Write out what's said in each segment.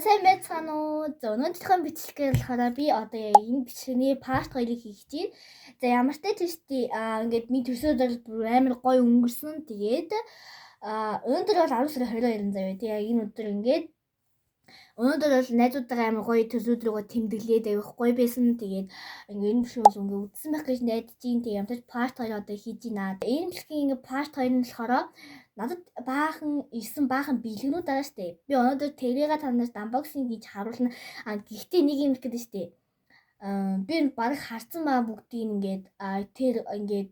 сайн байцгаана уу? За өнөөдрийн бичлэгээр болохоор би одоо энэ бичлэгийн part 2-ыг хийх чинь. За ямар ч тийштэй ингээд ми төсөөдөр амар гоё өнгөрсөн. Тэгээд өнөөдөр бол 10 сарын 22-нд заяа. Тэгээ энэ өдөр ингээд өнөөдөр бол найзуудтайгаа амар гоё төсөөдрөөгөө тэмдэглээд авих гоё байсан. Тэгээд ингээд энэ бишүүс ингээд үдсэн байх гэж найдаж ийн. Тэгээ ямтаж part 2 одоо хийж гинэ. Энэ бичлэгийн ингээд part 2 нь болохоор надад ирсэн баахан бэлгэнүүд байгаа штэ. Би өнөөдөр тэрийгээ танаас unboxing хийж харуулна. Гэхдээ нэг юм хэлэхэд штэ. Би баг харсан маа бүгдийг ингээд тэр ингээд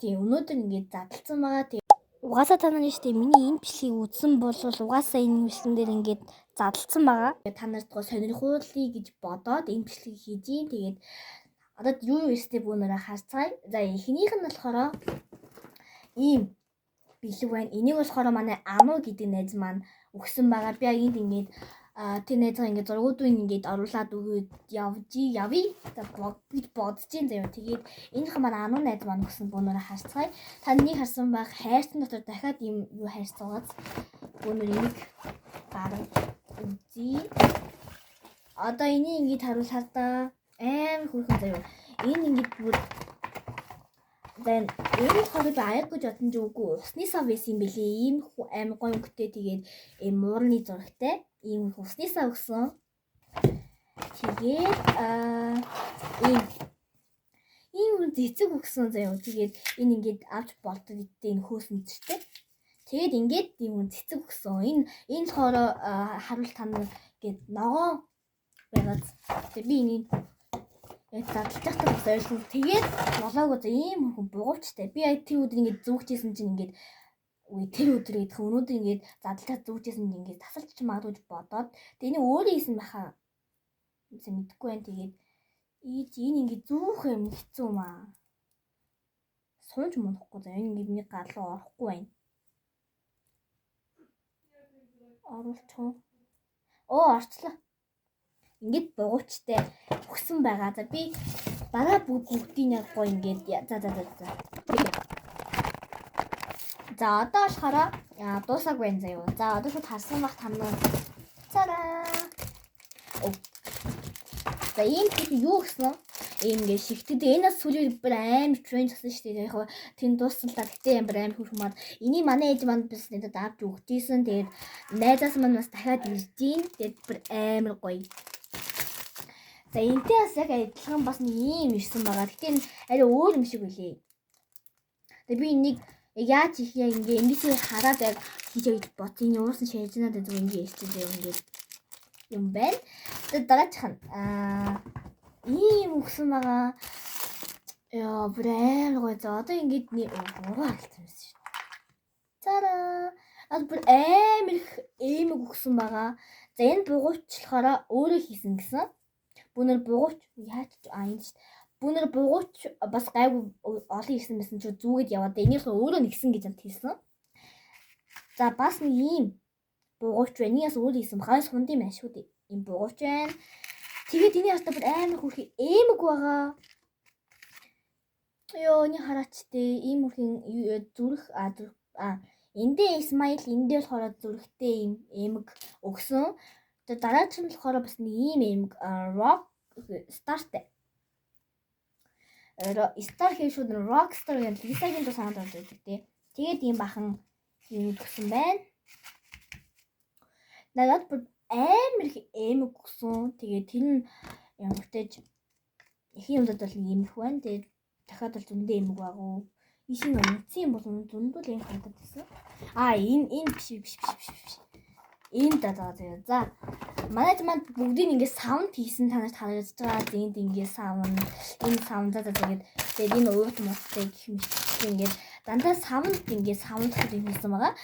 өнөөдөр ингээд задлсан байгаа. Угаасаа та нар штэ миний энэ бичлэгийг үзсэн бол угаасаа энэ бичлэгэн дээр ингээд задлсан байгаа. Та нарт гоо сонирхуулъя гэж бодоод энэ бичлэгийг хийж ийн. Тэгээд одоо юу вэ бүүнээрээ харцгаая. За эхнийх нь болохоор ийм бэлэг байна. Энийг болохоор манай Ану гэдэг найз маань өгсөн байгаа. Би энд ингээд тэр найзгаа ингээд зургуудыг ингээд оруулаад өгөөд явъя. За гэж бодож ийн заяа. Тэгээд энийх маань Ану найз маань өгсөн бүүнээрээ харцгаая. Та нэг харсан байх хайрцан дотор дахиад ийм юу хайрцагаас бүүнээр энийг гаргаж үзье. Одоо энийг ингээд харуулхаа та амар хүрхэн заяа. Энэ ингээд бүр энэ болохоор би аяг гэж бодсон ч үгүй усны сав байсан юм бэлээ. Ийм амар гоё өнгөтэй тэгээд ийм муурны зурагтай ийм усны сав өгсөн. Тэгээд ийм цэцэг өгсөн заяа. Тэгээд энэ ингээд авч болдог гэдэг энэ хөөсөн зэртэй. Тэгээд ингээд ийм цэцэг өгсөн. Энэ болохоор харуул тань гээд ногоон байгаад тэгээд би энийг задлахтай бас ойлгов. Тэгээд болоогүй за ийм хүн бугуучтай. Би тэр өдөр ингээд зүгчээсэн чинь ингээд тэр өдөр идэх өнөөдөр ингээд задлахтай зүгчээсэн чинь ингээд тасалж ч магадгүй бодоод тэний өөрөө хийсэн байхаа мэдхгүй байна. Тэгээд энэ ингээд зүүх юм хэцүү юм аа. Сунж мунахгүй за энэ ингээд миний гал руу орохгүй байна. Оруулчихсан. Орчлоо. Ингээд бугуучтай өгсөн байгаа. За би бараа бүгдийг яг гоё ингээд за. За одоо болохоор дуусаагүй байна заяа. За одоо шууд харсан бах тамнаа. Цараа. За ийм юу гэсэн ингээд шигтэд энэс сүлээ бүр амар тренч гэсэн шүү дээ. Яг тийм дууссан л та гэтээ амар хөрхмаад энийг манай ээж манд бас надад авч өгчээсэн. Тэгээд найзаас мань бас дахиад ирж гин. Тэгээд бүр амар гоё. За энтэй бас яг адилхан бас нэг юм ирсэн байгаа. Гэтэ энэ арай өөр юм шиг үлээ. Тэгээ би энийг яаж их яг ингэж хараад яг хийж гэж бодсон. Энэ уурсан шийдэж надад зөв ингэ ярьчихсан ингээд юм байна. Тэгээд дараачих нь ийм өгсөн байгаа. Яа бүр амар гоё. За одоо ингэж ураа алдсан юм шиг. Цараа. Бүр амар эмэг өгсөн байгаа. За энэ бугуучлахаараа өөрөө хийсэн гэсэн. Бүүнэр бугууч яаж энэ шүү. Бүүнэр бугууч бас гайгүй олон ирсэн байсан ч зүгээд яваад энийг өөрөө нэгсэн гэж амт хэлсэн. За бас нэг ийм бугууч байна. Энийгээс өөрөө хийсэн хаас хунд юм ашгүй дээ. Ийм бугууч байна. Тэгээд эний хастаа бүр амар хүрхий эмэг байгаа. Ёо энэ хараач дээ. Ийм хүрхий зүрх эндээ смайл эндээ болохоор зүрхтэй ийм эмэг өгсөн. Тэгээд дараач нь болохоор бас нэг ийм эмэг rock starтэй. Star хийшүүд rockstar гэдэг Лисагийн дуу санаад орж ирдэг тий. Тэгээд ийм бахан юм өгсөн байна. Надад бүр амар их эмэг өгсөн. Тэгээд тэр нь ямагтайж их юмдад бол нэг эмэг байна. Тэгээд дахиад бол зөндөө эмэг байгуу. Ишин үнцэн юм бол зөндөө л юм хадад байсан. Энэ биш. Энэ даа заяа. За манай манд бүгдийг ингээд саунд хийсэн танаас харагдаж байгаа. Энд ингээд саунд, энэ саундаа тэгээд энэ уурт мостэй гэх юм шиг ингээд дандаа саунд хийсэн байгаа.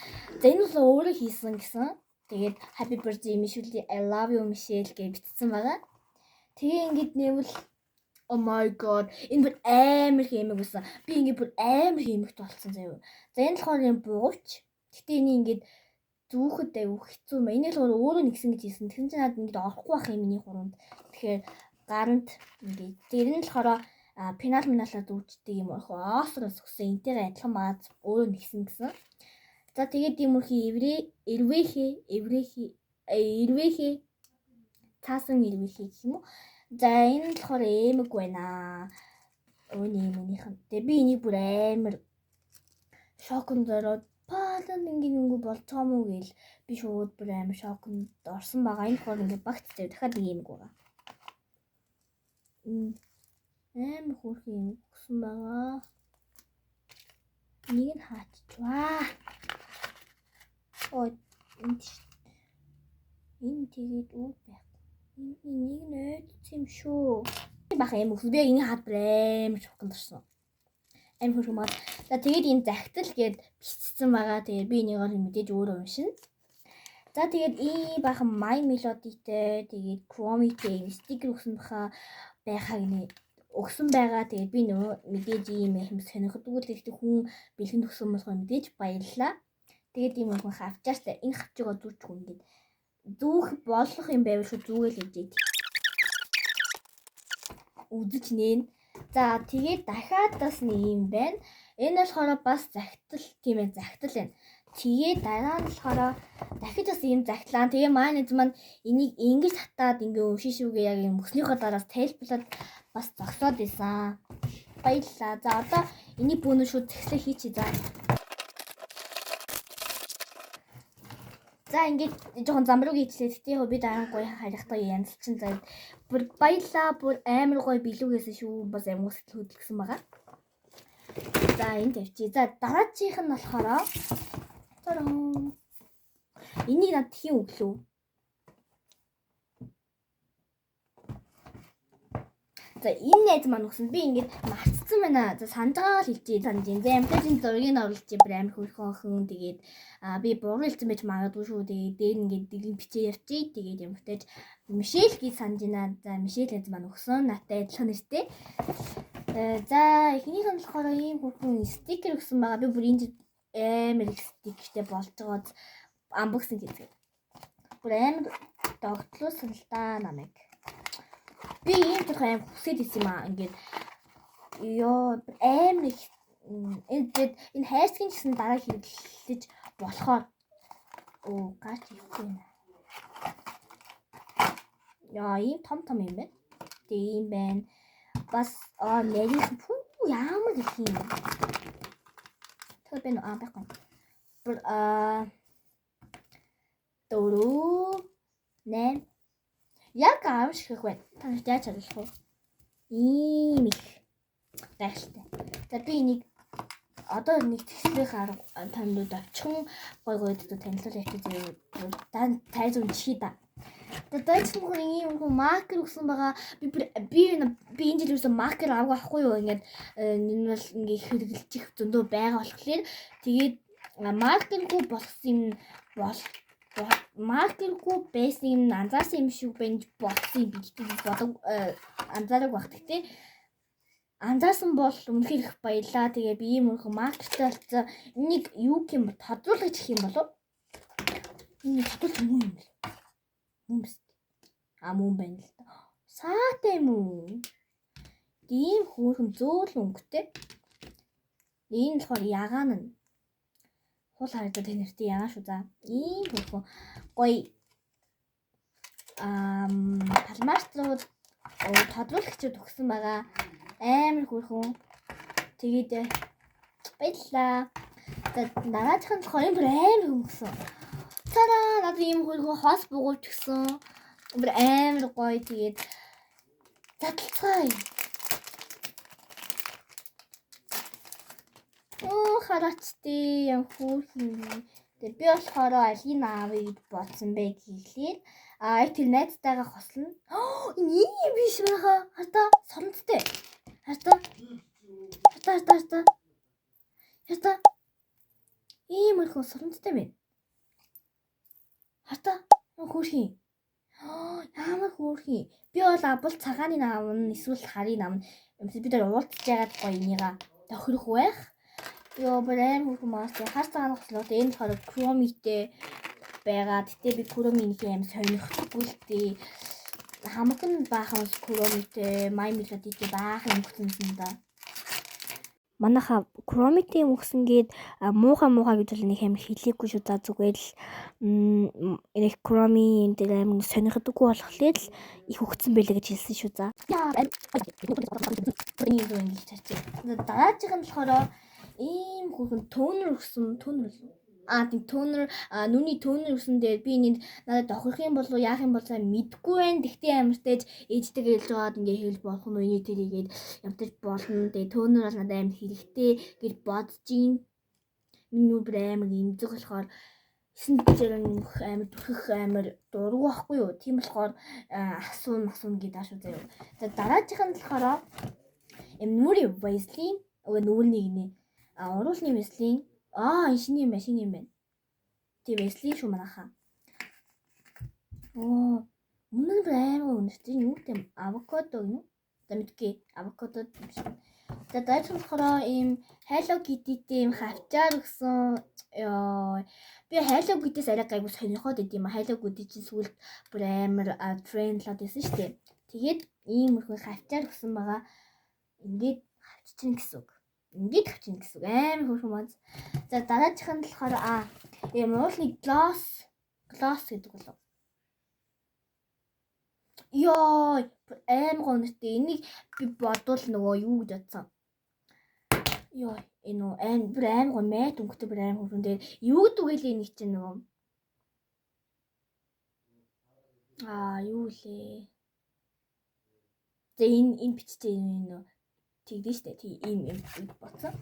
За энэ бол өөрөө хийсэн гэсэн. Тэгээд happy birthday Michelle, I love you Michelle гэж бичсэн байгаа. Тэгээ ингээд нэвэл oh my god энэ бүр амар хэмэг байсан. Би ингээд бүр амар хэмэгт болсон заяа. За энэ болохоор юм бууч. Гэтэ энийг ингээд зүүхэд аюу хэцүү юм. Энийг л өөрөө нэгсэн гэж хэлсэн. Тэгэхээр чи надад ингэж орохгүй байх юм миний хуруунд. Тэгэхээр гарант ингээд дээр нь болохоор пенал миналаа дүүчдэг юм орох. Оосроос өгсөн. Энтэйгээ адилхан маад өөрөө нэгсэн гэсэн. За тэгээд иймэрхий эрвэхээ цаасан эрвэхээ гэх юм уу. За энэ нь болохоор эмэг байна. Өөнийх нь. Тэгээ би энийг бүр амар шоконд ороод паалан ингэ болцоо мó гэл би шууд бүр амар шоконд орсон байгаа. Энэ болохоор ингэ багттай дахиад нэг эмэг байгаа. Амар хөөрхөн юм өгсөн байгаа. Нэг нь хаачваа. Энэ тэгээд үгүй байх. Энийг нь ойдсон юм шүү. Бах юм өгсөн. Би энэ хаад амар шоконд орсон. Амар хөөрхөн мод. За тэгээд энэ захидал гээд бичсэн байгаа. Тэгээд би энийг бол мэдээж өөрөө уншина. За тэгээд ийм бахан My Melody-тэй тэгээд Chromie-тэй стикер өгсөн өгсөн байгаа. Тэгээд би нөгөө мэдээж ийм юм сонирхдаг л ихтэй хүн бэлгэнд өгсөн болохоор мэдээж баярлалаа. Тэгээд ийм хүн хавчаастай энэ хавчгаа зүүчих юм гээд зүүх болох юм байвал шүү зүүгээл гэж үзэж нээн. За тэгээд дахиад бас нэг юм байна. Энэ болохоор бас захидал тийм ээ захидал байна. Тэгээд дараа нь болохоор дахиж бас ийм захидлаа. Тэгээ маань энийг ингэж татаад ингээ уншишүүгээ яг юм өснийхөө дараас тайлбарлаад бас зогсоод байсан. Баярлалаа. За одоо энийг бүүнүү шууд зэгслээ хийчихье. За ингээд жоохон замруу хийчлээ. Тэгтээ би дараа нь гоё харихтаа янзлчин заяа. Бүр баярлалаа. Бүр амар гоё билүүгээсэн шүү. Бас амар сэтгэл хөдлөсөн байгаа. За энэ тавьчих. За дараачих нь болохоор энийг над тхийн өглөө. За энэ найз маань өгсөн. Би ингээд марцсан байна. За санаж байгаа л хэлчихье. Санаж. За амтажийн зургийг оруулчих бүр амар хөөрхөн охин. Тэгээд би буруу хэлсэн байж магадгүй шүү. Тэгээд дээр ингээд дэглэн бичээ явчих. Тэгээд амтаж Мишель гэж санаж байна. За Мишель найз маань өгсөн. Надтай адилхан нэртэй. За эхнийх нь болохоор ийм хөөрхөн стикер өгсөн байгаа. Би бүр энэ амар их стикертэй болж байгаад unboxing хийдэг. Бүр амар догтлуулсан л да намайг. Би ийм их аим хүсэж ирсэн юм аа. Ингээд амар их энэ хайрцгийн гэсэн дараа хэрэглэж болохоор гаш хийхгүй юм. Ийм том юм байна. Тэгээ ийм байна. Бас нэрийн ямар их юм. Ben bakın. Doğru. Ne? Яг аимшиг байна. Та яаж чадах вэ? Ийм их гайхалтай. За би энийг одоо нэг тэсрэх арга танд очихон гой танилцуулж явчих зэрэг тайз уншия да. Тэгээд зүгээр ийм хүн маркер өгсөн байгаа. Би энэ жил юусэн маркер авахгүй юу ингээд энэ бол ингээ хэрэглэж зөндөө байгаа болохоор тэгээд маркергүй болсон юм бол маркергүй байсан юм анзаарсан юм шиг байна болсон юм бодог анзаараг баг. Гэхдээ анзаарсан бол үнэхээр их баярлаа. Тэгээ би ийм хүн маркертай болсон энийг юу юм тодруулах гэх юм болов? Энэ тодруулах юм юм бэ? Мөмс. Мөн байна л та. Саатай юм уу? Ийм хөөрхөн зөөл өнгөтэй. Энэ болохоор ягаан нь. Хул харагдаад тэнэртэй ягаан шүү за. Ийм хөөрхөн гоё палмартрууд тодруулагчуд өгсөн байгаа. Амар хөөрхөн. Тэгээд баярлаа. За дараачих нь болохоор амар хөнгөсөн. Тараа надад ийм хөөрхөн хоос бугуулж өгсөн. Бүр амар гоё тэгээд задлцгаая. Харацтай юм хөөрхөн. Тэгээд би болохоор алийг аавыг гэж бодсон бэ гэхлээр тэр найзтайгаа хослно. Энэ юм биш байгаа. Хатаа соронцтой. Хатаа. Ийм их соронцтой байна. Хатаа хөөрхөн. Ямар хөөрхөн. Би бол абал цагааны наавн эсвэл харийн наавн бид нар уулзж байгаад гоё энийга тохирох байх. Брэм хөөрхөн маас хар цагааны хослоод энэ болохоор Chromie-тэй байгаа. Гэтэ би Chromie-ийг аим сонирхдаггүй л дээ. Хамаг нь баахан Chromie-тэй My Melody-тэй баахан өнгөцсөн да. манайха Chromite өгсөн гээд муухай гэж бол нэг амар хэлээгүй шүү. За зүгээр л нэг Chromie энэ дээр амар сонирхдаггүй болохоор л их өгсөн байлаа гэж хэлсэн шүү. За. Дараачих нь болохоор ийм хүүхэн тонер өгсөн тийм тонер нүуний тонер өгсөн дээр би энийг надад тохирох юм болов яах юм бол сайн мэдгүй байна. Тэгтээ амартай ээжтэйгээ хэлж байгаад ингээ хэлж болох нь үний тэрийгээд ямтаж болно. Тэгээ тонер бол надад амар хэрэгтэй гэж бодож гин. Миний нүд амар имзэг болохоор 9 дээр амар түрхэх амар дургу байхгүй юу. Тийм болохоор асуун гэдэг аашгүй заяа. За дараачих нь болохоор нүрийн Vaseline нүрийн нэ уруулны Vaseline шиний юм байна. Тийм Vaseline шүү манайхаа. Үнэн амар үнэтэй юу гэм авокадо юм. За мэдгүй авокадо юм шиг. За дайрах болохоор ийм Hello Kitty-тэй ийм хавчаар өгсөн. Би Hello Kitty-с арай гайгүй сонирхоод идэм. Hello Kitty чинь сүүлд бүр амар трендлоод байсан шүү дээ. Тэгээд ийм их хавчаар өгсөн байгаа. Ингээд хавчихна гэсэн үг. Амар хөөрхөн маз. За дараачих нь болохоор ийм уулын gloss гэдэг болов. Амар гонхтой. Энийг би бодвол нөгөө юу гэж бодсон. Энэ амар мат өнгөтэй бүр амар хөрхөн дээр юу гэдэг вэ энийг чинь нөгөө юу лээ. За энэ бичтэй энэ тэгдэж штэ. Тийм бодсон.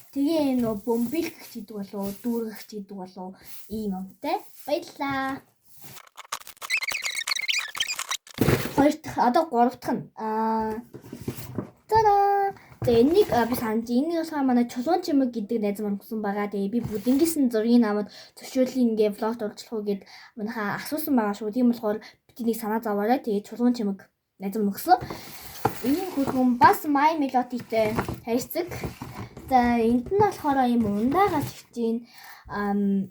Тэгээ нөгөө бомбилх гэдэг болов дүүргэх гэдэг болов ийм амтай. Баярлаа. Хоёр дахь одоо гурав дахь нь тара. Тэгээ энийг би санаж энэ болохоор манай чулуун чимэг гэдэг найз маань өгсөн байгаа. Тэгээ би бүдингээс нь зургийг аваад зөвшөөрлийг ингээ влогт оруулах уу гэд манайхаа асуусан байгаа шүү. Тийм болохоор биднийг санаа зовоорой. Тэгээ чулуун чимэг найз маань өгсөн. Энэ хөрхөн бас My Melody-тэй хайрцаг. За энд нь болохоор юм ундаагаас хичээн амар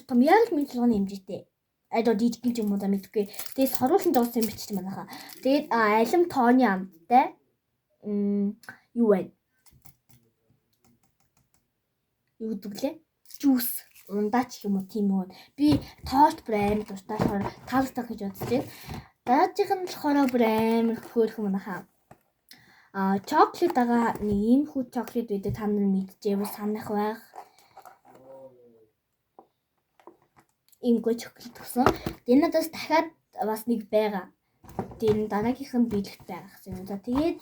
том яг л мэдлэгний хэмжээтэй. Дижгэн юм уу да мэдгүй. Тэгээд соруулсан дууссан юм бичиж манайхаа. Тэгээд алим тооны амттай юу вэ? Юу гэвэл жуус ундаач юм уу тийм үү. Би тоорт бүр амар дуртай болохоор таалагдах гэж бодож байна. Дараачих нь болохоор бүр амар хөөрхөн манайхаа. Chocolate ага нэг ийм хүү chocolate байдаг та нар мэдчихэв санах байх. Имгүй chocolate гэсэн. Тэгээ надаас дахиад бас нэг байгаа. Тэр дараагийнх нь биелэгт байгаа гэсэн. За тэгээд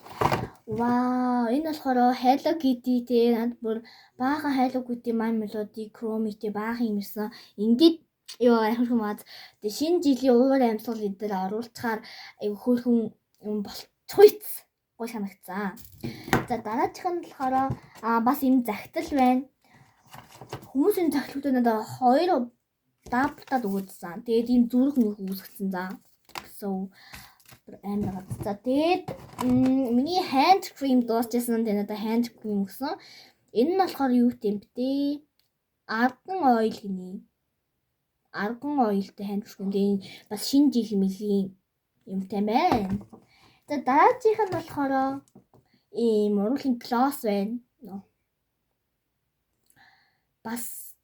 энэ болохоор Hello Kitty те над бүр баахан Hello Kitty My Melody Chromite баахан юмсан. Ингээд айхрах маад тэг шинэ жилийн уур амьсгал эдгээр оруулцахаар хөөрхөн болцгойц гой санагцсан. За дараачих нь болохоор бас юм захидал байна. Хүмүүсийн захидлуудад надад 2 даблтад өгөөдсөн. Тэгээд энэ зүрх нүх үүсгэсэн за. So амар. За тэгээд миний hand cream дуусчихсан. Тэгээд надад hand cream өгсөн. Энэ нь болохоор юу гэм бэ? Argan oil гинэ. Argan oilтэй hand cream. Тэгээд бас шинэ жил мэлийн юмтай байна. За дараагийнх нь болохоор ийм уруулын gloss байна. Бас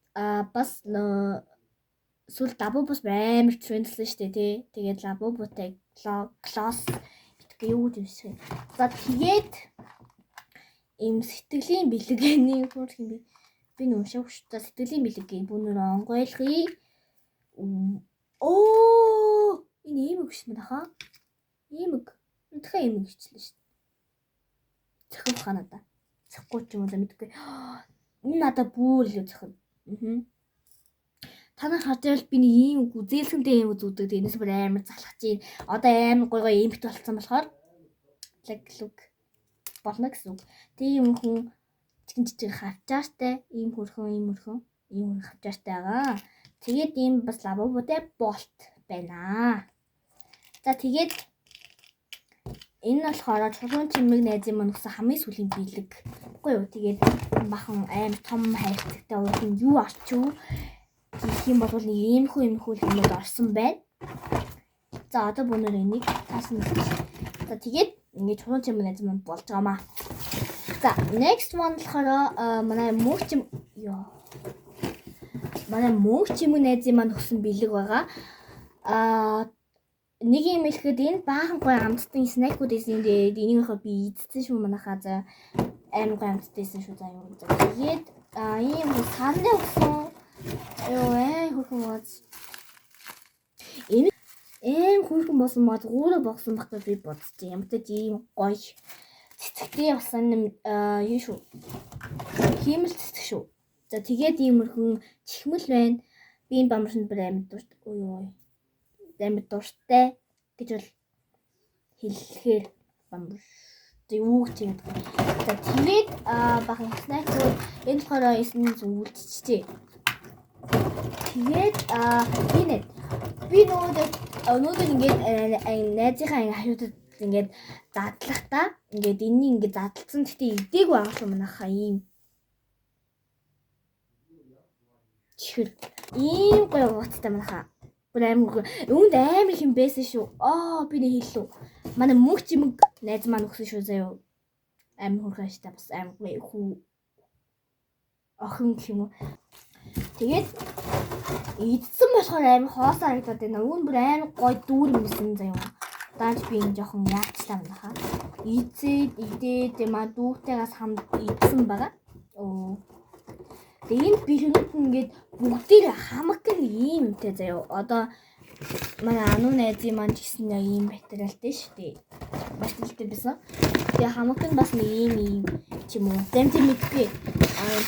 сүүл лабубус амар трендлсэн шүү дээ тий. Тэгээд лабубутай gloss битгий юу гэж юм. За тэгээд ийм сэтгэлийн бэлгэний хөрх юм би. Би нүшиг шүү. За сэтгэлийн бэлгээ бүнөр онгойлгоё. Энэ ийм өгч манайхаа. Иймэг. Үнэхээр ийм өгчлээ шүү. Цохих ханада. Цохгүй ч юм уу мэдгүй. Энэ надад бүр л цохих. Танаа хажаал би нэг ийм үзээлсэнтэй юм үзүүдэг. Энэс бүр амар залхаж чинь. Одоо амар гой импт болцсон болохоор лэг болно гэсэн үг. Тийм хүн жижиг хавчаартай ийм хөрхөн хавчаартай байгаа. Тэгээд ийм бас лабубутай болт байна. За тэгээд энэ болохоор чулуун чимэг найзын маань өгсөн хамгийн сүүлийн биелэг. Үгүй юу. Тэгээд бахан амар том хайрцагтай уур юу арчив. Гэх юм бол нэг иймхүү юмуд орсон байна. За одоо өнөр энийг таасан. За тэгээд ингээд чулуун чимэг найз маань болж байгаамаа. За, next one болохоор манай мөнх юм найзын маань өгсөн бэлэг байгаа. Нэг юм хэлэхэд энэ баахан гоё амттай снэкүүд эсэнд энийхөө би эзэлсэн шүү манайхаа. За амар гоё амттайсэн шүү заа юу. Тэгээд ийм сарны өгсөн хөрхөн бац. Энэ хөрхөн болсон мод өөрөө богсон багтаа би бодчих. Ямар ч ийм гоё цэцэгтэй болсон юу шүү. Хиймэл цэцэг шүү. За тэгээд ийм өрхөн чихмэл байна. Би энэ бамаршинд бүр амьд дуртай. Амьд дуртай гэж бол хэлэхээр бамар. Юу гэж юм. За тэгээд бахан снэкүүд энэ болохоор эсний зүйлчтэй. Тэгээд би өнөөдөр ингээд найзынхаа хажуудад ингээд задлахтаа ингээд энэний ингээд задлсан гэхдээ идээг байгаа шүү манайхаа ийм чихэр ийм гоё уцтай манайхаа бүр амар үүнд амар хэм байсан шүү. Би нэг хэллүү. Манай мөнх чимэг найз маань өгсөн шүү заяа. Амар хөрхөн штэ бас амар хүү охин юм уу. Тэгээд идсэн болохоор амар хоосоо харагдаад байна. Үүн бүр амар гоё дүүр юмсэн заяа. Дааж би энэ жоохон яачлаа манайхаа. Идээд дүүтэйгээс хамт идсэн байгаа. Тэгээд би шинэт ингээд бүгдийг хамаг гэн ийм юмтэй заяа. Одоо манай ануу найзын маань гэсэн ийм материалтай шүү дээ. Материалтай байсан. Тэгээ хамаг гэн бас нэг ийм ч юм уу. Тэмтэй мэдгүй.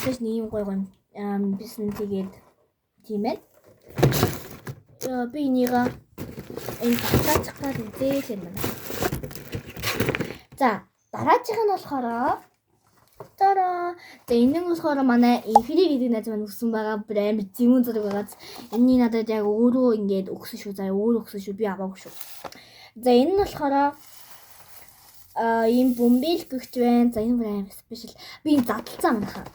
Тэс нэг ийм гоё бисэн тэгээд тийм ээ. Би энийгээ энэ баталгаачихад үзээ юм байна. За, дараачих нь болохоор за энэ нь болохоор манай инфери гэдэг найз маань өгсөн байгаа бүр амар зэвүүн зураг байгаа. Энэний надад яг өөрөө ингээд өгсөн шүү. За өөрөө өгсөн шүү. Би аваагүй шүү. За энэ нь болохоор ийм бомбил гэгч байна. За энэ бүр амар спешиал. Би энэ задлцсан манайхаа.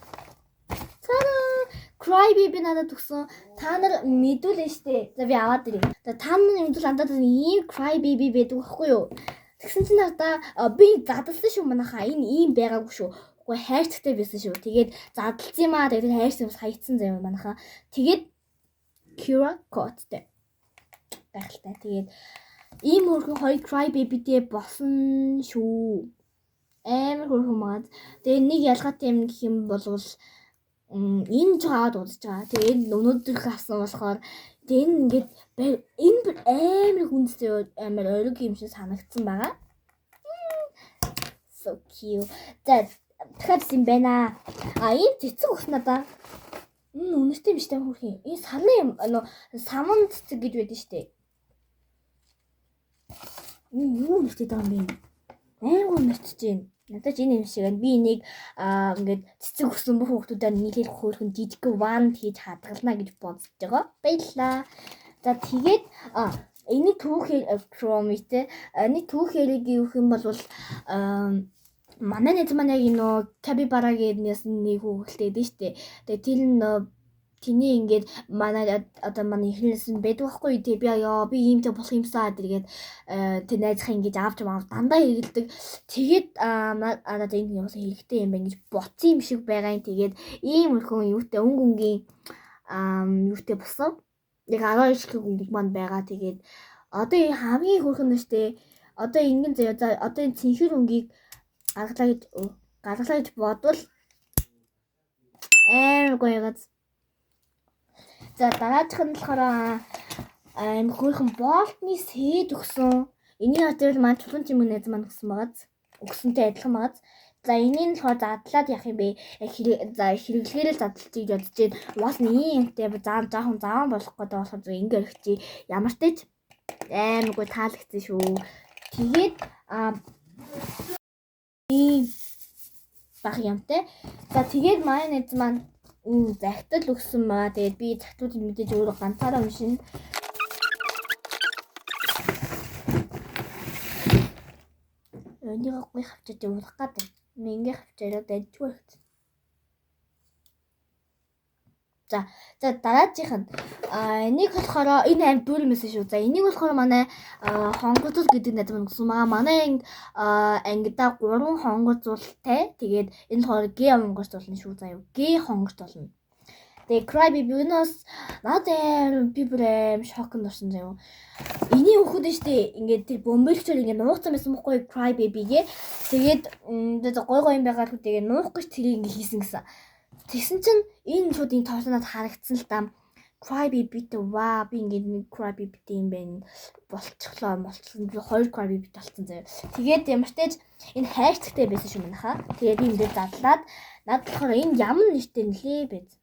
Cry baby надад өгсөн. Та нар мэдүүлэн штэ. За би аваад ирээ. Та нар мэдүүл андаад ийм cry baby байдаг байхгүй юу? Тэгсэн чинь надаа би задлсан шүү манайхаа. Энэ ийм байгаагүй шүү. Уу хайрцагтай байсан шүү. Тэгээд задлсан юм аа. Тэгээд хайрцаг бас хаягдсан заяа манайхаа. Тэгээд Cura Cotтэй. Гайхалтай. Тэгээд ийм хөрхөн хоёр cry baby-тэй болсон шүү. Амар хөрхөн маад. Тэгээд нэг ялгаатай юм гэх юм бол энэ жаад удаж байгаа. Тэгээд өнөөдөр авсан болохоор тэгээд ингээд энэ бүр амар хүнстэй амар ориг юм шиг санагдсан байгаа. So cute. Тэгэхээр юм байна. Энэ цэцэг ус надаа. Үнэтэй биш тань хөрхийн. Энэ сарны саман цэцэг гэж байдаг штэ. Юу нэртэй даа юм бэ? Амар нэртэж байна. Надад энэ юм шиг байна. Би энийг ингээд цэцэг өгсөн бүх хүмүүсээр нийлэл хөөрхөн жижиг ван хийж хадгална гэж бодож байгаа. Баярлаа. За тэгээд энэ түүхээр Chrome-тэй. Энэ түүхэрийг юу юм бол манай найз маань яг энэ Capybara гэдэг нэг хүүхэлтэй дээ штэ. Тэгээд тэр нь тэний ингээд манай одоо манай ихнээс нь байдаг байхгүй тий. Би иймтэй болох юмсаа тэргээд тэр найзхаа ингэж авч дандаа хэрэгэлдэг. Тэгээд надад энэ юмсаа хэрэгтэй юм байна гэж боцсон юм шиг байгаа юм. Тэгээд ийм өрхөн юутай өнгөнгийн юутай болсон. Яг 12 шиг өнгө маань байгаа. Тэгээд одоо энэ хамгийн хөрхөн нь штэ. Одоо ингэн заяа. Одоо энэ цэнхэр өнгийг гаргалаа гэж бодвол амар гоё газ. За дараачих нь болохоор аим хөрхөн болтны сэд өгсөн. Энийг хатвал маань чулуун чимэг найз маань өгсөн байгааз. Өгсөнтэй адилхан байгааз. За энийг нь болохоор задлаад явах юм бэ. Хэрэглэхээрээ задлчих гэж бодож байна. Уус нь юмтэй жоохон заан болох гэдэг болохоор зөв ингэ өрхчих. Ямар ч тач амар гоё таалагдсан шүү. Тэгээд бах юмтай. За тэгээд манай найз маань захидал өгсөн маа. Тэгээд би захидуудыг мэдээж өөрөө ганцаараа уншина. Энийг гоё хавчаад явуулах гэдэг. Ингээ хавчаараа дайжгүй. За дараагийнх нь энийг болохоор энэ аим дүүрмээс шүү. За энийг болохоор манай хонгоцол гэдэг найз маань гэсэн маа. Манай ангида 3 хонгоцолтай. Тэгээд энэ болохоор г хонгоц болно шүү. За юу г хонгоц болно. Тэгээд Crybaby-наас надад би бүр шокнд орсон заяа. Эний хөхөд нь штэ ингээд тэр бомбөлчөр ингээд нууцсан байсан бохгүй Crybaby-гээ. Тэгээд гой юм байгаад тэгээд нуух гэж тэр ингээд хийсэн гэсэн. Тэгсэн чинь энэ шууд энэ тоосонод харагдсан л та. Crybaby-тэй ваа би ингээд нэг Crybaby-тэй юм байна. Болчихлоо. Би 2 Crybaby талцсан заяа. Тэгээд ямар ч тааж энэ хайрцагтай байсан шүү манайхаа. Тэгээд энэ дээр задлаад над болохоор энэ ямар нэртэй нэлээ байз.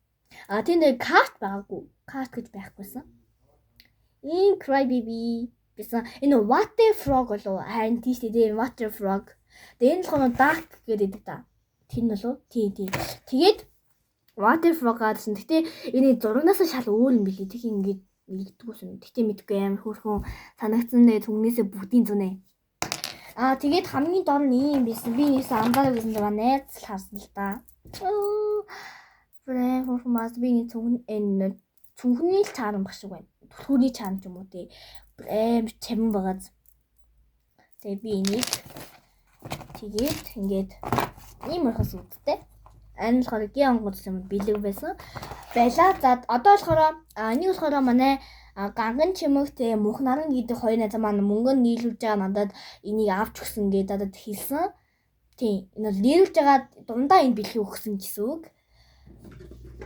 Тэнд карт байгаагүй. Карт гэж байхгүйсэн. Энэ Crybaby гэсэн энэ Water Frog болов харин тийш дээ Water Frog. Тэгээд энэ болохоор Dark гэдэг та. Тэр нь болов тий. Тэгээд Water Frog гэсэн. Гэтэ энэ зурагнаас шал өөр юм билий. Тэг ингээд нэгдгүүсэн. Гэтэ мэдгүй амар хөөрхөн санагдсан дээ түннээсээ бүгдийн зүнэ. Тэгээд хамгийн дор нь юм байсан. Би нээсэн амбаа гэсэн даа найз харсан л та. Хөөрхөн би цүнхний л чаарам баг шиг байна. Түлхүүрний чаарам ч юм уу тий. Амар чамин байгааз. Тэгээд би энийг тэгээд ингээд ийм орхос үдтэй. Энэ болохоор гийн онгоц юм бэлэг байсан. Байлаа. За одоо болохоор энийг болохоор манай ганган чимэгтэй мөнх наран гэдэг хоёр найз маань мөнгө нийлүүлж байгаа надад энийг авч өгсөн гэдэг надад хэлсэн. Тийм. Энэ нийлүүлж байгаа дундаа энэ бэлэг өгсөн гэсэн үг.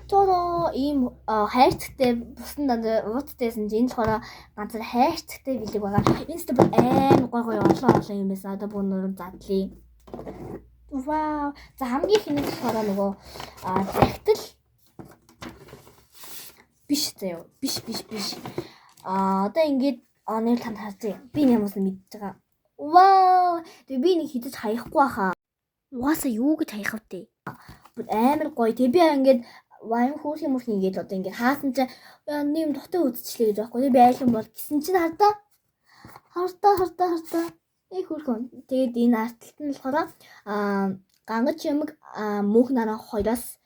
Тоо ийм хайрцагтай бусан дандаа ууцтайсэн чинь энэ болохоор ганцаар хайрцагтай бэлэг байгаа. Энэ ч бүр амар гой олон юм байсан. Одоо бүгд задлаа. Вау. За хамгийн хинэг болохоор нөгөө захидал биш заяа. Биш. Одоо ингээд нэр танд харъя. Би юмс мэдж байгаа. Вау. Тэгээ би нэг хидэж хаяхгүй баха. Угаасаа юу гэж хаях втэ. Амар гоё. Тэгээ би ингээд вайн хөөх юм ингээд одоо ингээд хаасан чи нэм дотоо үзчихлээ гэж байхгүй. Би айлан бол гисэн чинь хардаа. Хөөрхөн. Тэгээд энэ арталт нь болохоор гангаж юмг мөнх нараа хоёроос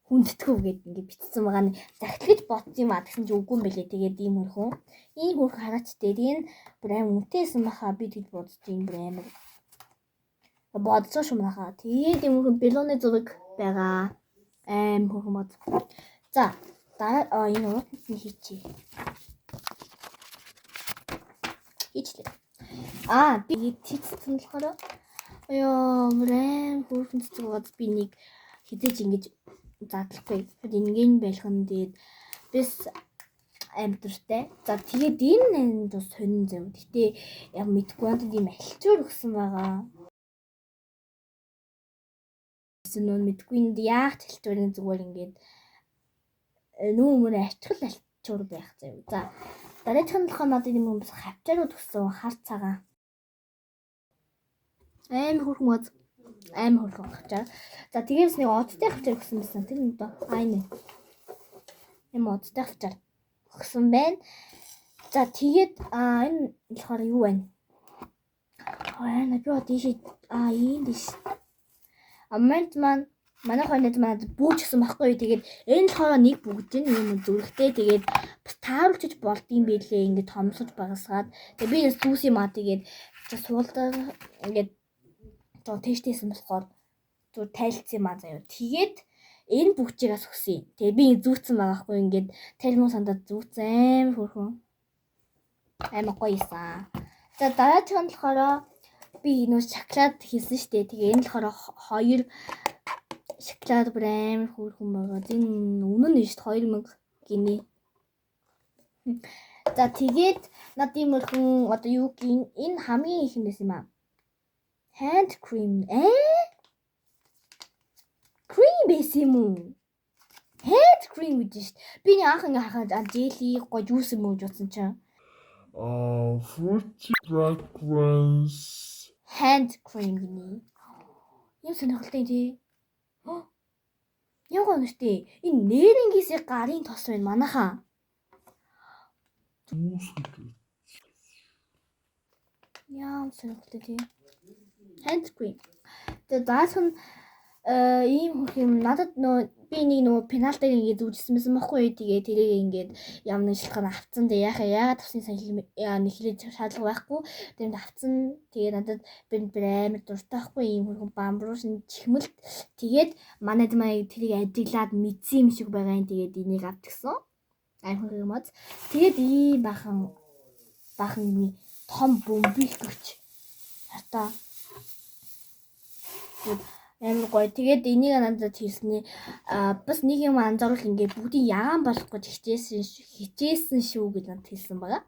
хүндэтгүү гэдэг ингээд бичсэн байгаа нь захилагч бодсон юм гэсэн чи үгүй юм бэлээ. Тэгээд ийм хөрхөн. Энэ хөрхөн хараач тэгээд энэ бүр амар үнэтэйсэн баха. Би тэгж бодсон бүр амар бодсоо шүү манайхаа. Тэгээд ийм хөрхөн бэлоны зураг байгаа. Хөрхөн бод. За дараа энэ уутнаас нь хийчихье. Хийчлээ. Би тийцсэн болохоор хөрхөн цэцгүүд би нэг хизээж ингэж задлахгүй. Тэгэд ингийн байлхан дээд бис амтэртэй. За тэгээд энэ тус сонин зав. Гэтэ яг мэдгүй надад ийм альчуур өгсөн байгаа. Нүүн мэдгүй энд яах альчуурын зүгээр ингээд нүүн мөр ачхал альчуур байх зав. За дараагийн болохоор надад юм бас хавчаарууд өгсөн хар цагаан. Хөрхөн хавчаар. За тэгээс нэг одтой хавчаар өгсөн байсан. Тэр нь одоо энэ. Юм одтой хавчаар өгсөн байна. За тэгээд энэ болохоор юу байна? Би тийш ийм дэш. Аммент маань манай хойнод маань бүүжсэн байхгүй. Тэгээд энэ болохоор нэг бүгд нь юм зүрхтэй. Тэгээд тааруулж болдгийм байлээ. Ингээд томсож багасгаад. Тэгээд би энэ сүүс юм тэгээд суулдаа ингээд тэштэйсэн болохоор зүр тайлцсан юм заяа. Тэгээд энэ бүгчээс өгсөн. Тэгээ би зүүцсэн байгаа хгүй ингээд тайлмуу сандад зүүцсэн хөрхөн. Амар гоёсан. За дараагийн нь болохоор би нөө шоколад хийсэн штэ. Тэгээ энэ болохоор 2 шоколад бүр амар хөрхөн байгаа. Энэ үнэн нь штэ 2000 гинэ. За тэгээд над ийм хөрхөн одоо юу гин энэ хамгийн их юм байсан юм аа. Hand cream. Cream байсан юм уу? Hand cream гэж шүү дээ. Би нэг анх ингээ харахад jelly гоо juice юм уу гэж бодсон чинь. Fruity fragrance. Hand cream гинэ. Юм сонирхолтой тий. Яга нэртэй. Энэ нээрэнгээс гарын тос байна манайхаа. Яам сонирхолтой тий. Hand cream. Тэгээд даасан ийм хөх юм надад би нэг пенальтиг ингээд зүжсэн байсан байхгүй. Тэгээ тэрийг ингээд ямар нэг шалтгаан авцсан. Тэгээ яагаад авсныг сайн хэлээд шаардлага байхгүй. Тэгээд авцсан. Тэгээ надад би амар дуртай байхгүй. Ийм хөрхөн бамбруушин чихмэлт. Тэгээд манайд маяг тэрийг ажиглаад мэдсэн юм шиг байгаа юм. Тэгээд энийг авчихсан. Амар хөрхөн моц. Тэгээд ийм бахан том бөмбөг өгч. Хартаа. Амар гоё. Тэгээд энийг надад хэлсний бас нэг юм анзааруул ингээд бүгдийг ягаан болохгүй хичээсэн шүү гэж надад хэлсэн байгаа.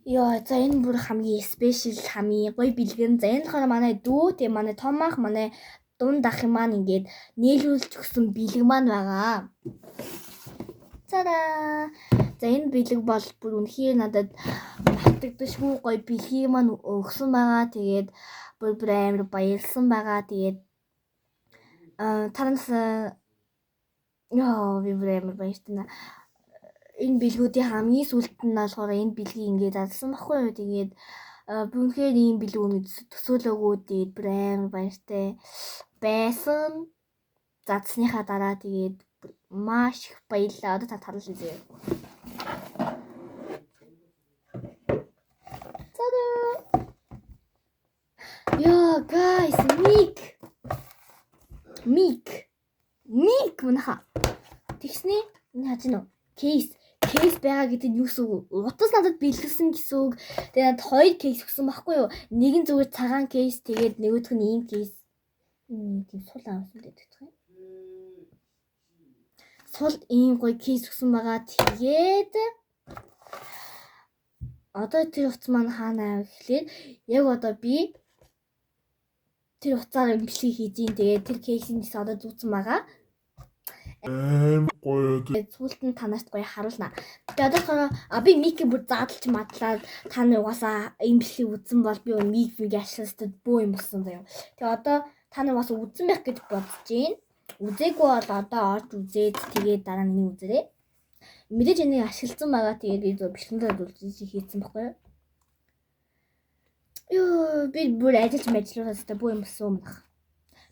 Яа, за энэ бүр хамгийн спешиал хамгийн гоё бэлгэн. За энэ болохоор манай дүү, тэгээ манай томаах, манай дунд ах юм маань ингээд нийлүүлж өгсөн бэлэг маань байгаа. Цараа. За энэ бэлэг бол бүр үнэхээр надад матагдашгүй гоё бэлгийг маань өгсөн байгаа. Тэгээд бүр амар баярлсан байгаа. Тэгээд таранаас би бүр амар баяртай. Энэ бэлгүүдийн хамгийн сүүлд нь болохоор энэ бэлгийг ингээд алсан баггүй юу. Тэгээд би үнэхээр ийм бэлэг өмнө төсөөлөөгүй. Тэгээд бүр амар баяртай байсан. Задсныхаа дараа тэгээд маш их баярлалаа. Одоо та харуулж үзье. Yo guys, Мик мөнхаа. Тэгснэ энэ хаж нөө кейс байгаа гэдэг нь юу гэсэн үг? Утас надад бэлгэлсэн гэсэн үг. Тэгээд надад 2 кейс өгсөн байхгүй юу? Нэг нь зүгээр цагаан кейс, тэгээд нөгөөх нь ийм кейс. Тийм сул авсан гэдэг тийм. Сул ийм гоё кейс өгсөн байгаа. Тэгээд одоо тэр утас маань хаана гэхлээр яг одоо би тэр утсаар бичлэг хийж ийн. Тэгээд тэр кейсийн дэс одоо зүүцэн байгаа. Гоё. Сүүлд нь танаас гоё харуулна. Тэгээд одоо би Мики бүр заадалч мадлаад та нар угаасаа энэ бичлэг үзсэн бол би Микиг ашиглаад бөө юм болсон заяа. Тэгээд одоо та нар бас үзсэн байх гэж бодож байна. Үзээгүй бол одоо орж үзээд тэгээд дараа нь үзээрэй. Мэдээж энийг ашигласан байгаа. Тэгээд би бичлэгээр үзэж хийсэн байхгүй юу? Ёо, би бүр ажиллаж бөө юм болсон юм байна.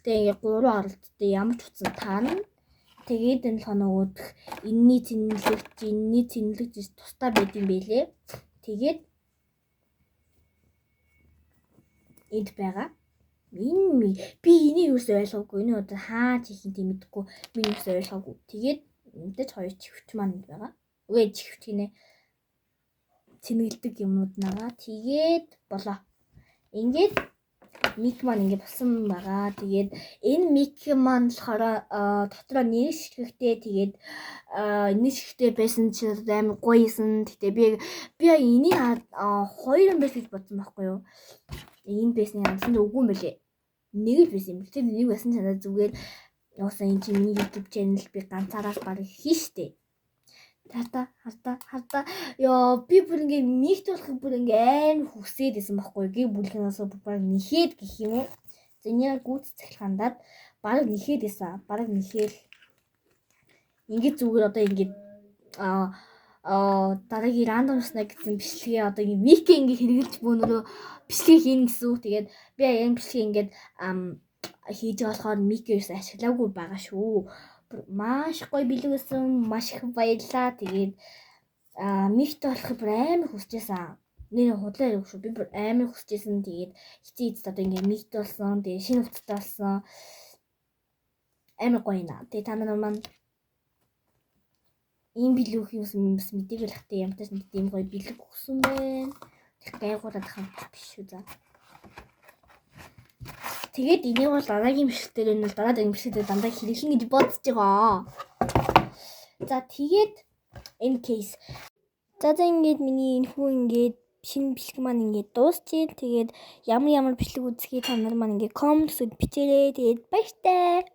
Тэгээ 3 оролттой ямар ч утсан таана. Тэгээд энэ л нөгөөх энэний цэнэглэгч тусдаа байд юм бэлээ. Тэгээд энд байгаа. Би энийг юус ойлгоогүй. Энэ одоо хаач их юм мэдэхгүй. Би юус ойлгоогүй. Тэгээд мэдээж 2 чихвч маань энд байгаа. Үгүй чихвч гинэ. Цэнгэлдэг юмнууд нагаа. Тэгээд болоо. Ингээд Мик маань ингээд болсон байгаа. Тэгээд энэ Мик маань болохоор дотроо нэг шигтэй тэгээд нэг шигтэй байсан ч амар гоёсэн. Тэгтээ би энийг 2 юм байсан гэж бодсон байхгүй юу? Энэ байсан юм чинь үгүй юм бэлээ. Нэг л байсан юм. Тэр нэг байсан санаа зүгээр яасан энэ чинь миний YouTube channel би ганцаараа баг хийн штэ. Хартаа. Ёо би бүр ингээ Мигт болохыг бүр ингээ амар хүсээд байсан байхгүй. Гээ бүлгэнээс баг нэхэд гэх юм уу. За энийг гүйцэтгэх хандаад баг нэхэд байсан. Баг нэхэл ингээ зүгээр одоо ингээ дараагийн рандом снаг гэсэн бичлэгээ одоо ингээ Мик ингээ хэрэгэлж бөөнөрөө бичлэг хийн гэсэн үг. Тэгээд би энэ бичлэгийг ингээ хийж болохоор Микээс ашиглаагүй байгаа шүү. Маш гоё бэлэг байсан. Маш их баярлаа. Тэгээд Мигт болох бүр амар хүсэжсэн. Нэр худлаа ярих шүү. Би бүр амар хүсэжсэн. Тэгээд хитээ одоо ингээ Мигт болсон. Тэгээд шинэ утастай болсон. Амар гоё наа. Тэгээд та нар маань ийм бэлэг юм бас мэдээгүй л хатаа ямар ч тийм гоё бэлэг өгсөн байна. Тэг гайгуулаад хам биш шүү за. Тэгээд энийг бол дараагийн бичлэгтэр энэ бол дараагийн бичлэгтэр дандаа хэрэглэн гэж бодож байгаа. За тэгээд энэ кейс. За ингээд миний энэ хүн ингээд шинэ бичлэг маань ингээд дуусчихээ. Тэгээд ямар бичлэг үзэхийг та нар маань ингээд коммент бичээрэй. Тэгээд баяртай.